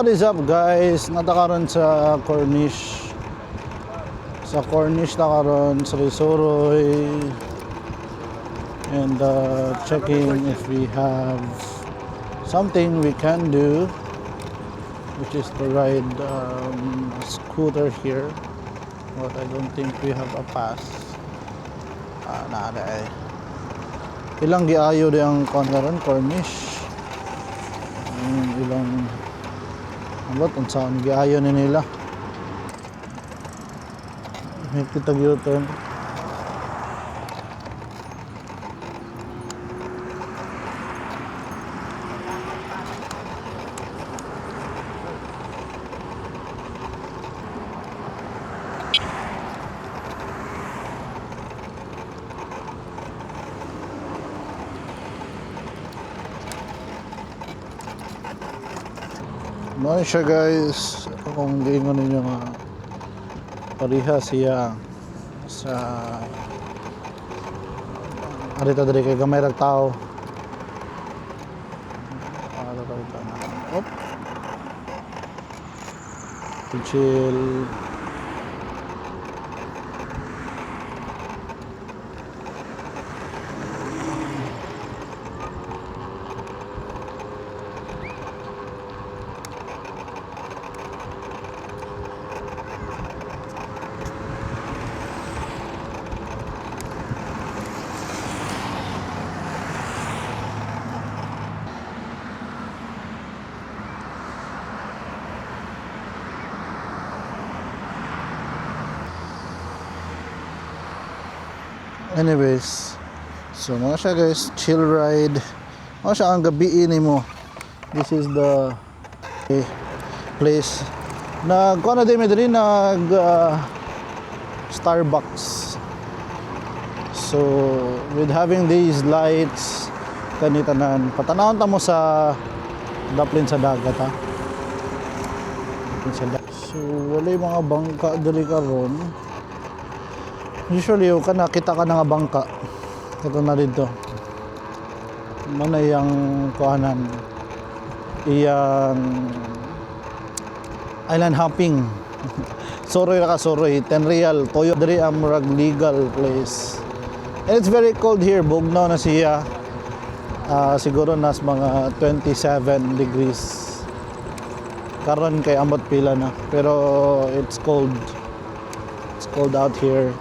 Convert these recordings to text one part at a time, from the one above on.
What is up guys? Natakaroon sa Cornish. Sa Cornish nakaroon sa Risuroy. And checking if we have something we can do, which is to ride a scooter here. But I don't think we have a pass. Nada eh. Ilang giayo di ang karon Cornish. Ilang abot ang saan giayo ni nila. May kita U-turn. Ano siya guys, kung giingon ninyo nga pariha siya sa arita diri kay gamay rag tao. Op. Chill. Anyways, so mga siya guys, chill ride. Mga siya ang gabi mo. This is the place. Nagkuha na din medyo nag Starbucks. So with having these lights, kanitanan, patanawon ta mo sa daplin sa dagat ha. So wala mga bangka diri karon. Usually, ka nakita ka na nga bangka. Ito na dito. Mana yung kuhanan. Iyang island hopping. Soroy na ka, Soroy. 10 real. Toyo. Dari ang murag legal place. And it's very cold here. Bugnaw na siya. Siguro nas mga 27 degrees. Karon kay ambot pila na. Pero it's cold. It's cold out here.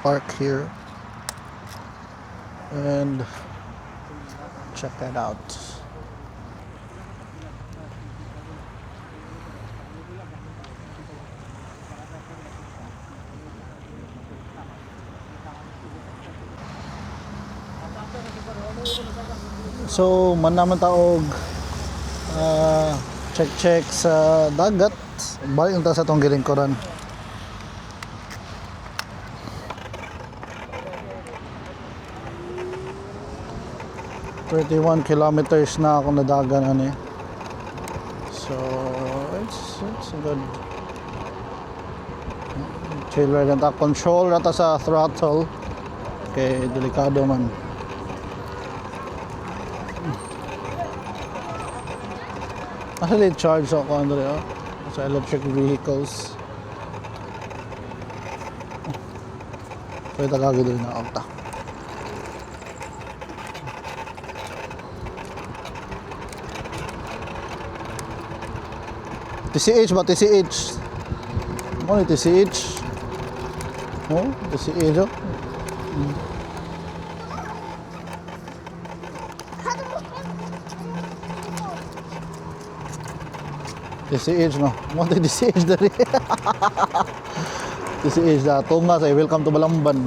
Park here and check that out. So man naman taog check sa dagat, balik na ta sa tong gilingkuran. 31 kilometers na ako nadaganan eh. So it's good. Chill ride na control rata sa throttle. Okay, delikado man. Actually charge ako Andre sa electric vehicles. Pwede tagagod din na okta. TCH ba? TCH? Ano yung TCH? Oh, TCH oh. TCH no? Ano yung TCH dari? TCH da. Tunga say, welcome to Balamban.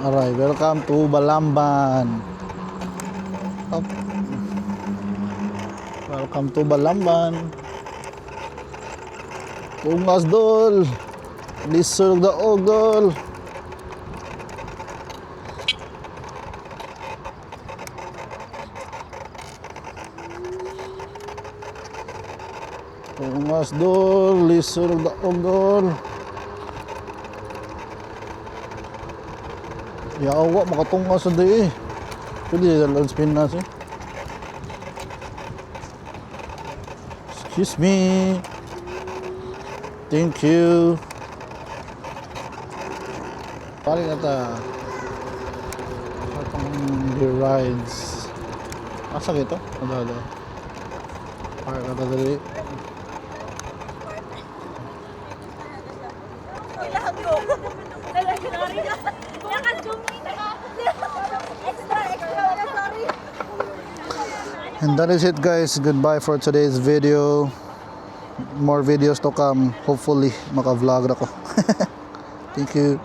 Alright, welcome to Balamban. Up. Welcome to Balamban. Tungas dol. Lisog daog dol. Tungas dol, lisod og daog dol. Yawa makatungas sa di eh. Pwede dalan spin na siya. Excuse me. Thank you. Pari na ta. Itong beer rides. Asa kito? Ada. Pari na ta dali. And that is it guys, goodbye for today's video. More videos to come, hopefully maka-vlog ako. Thank you.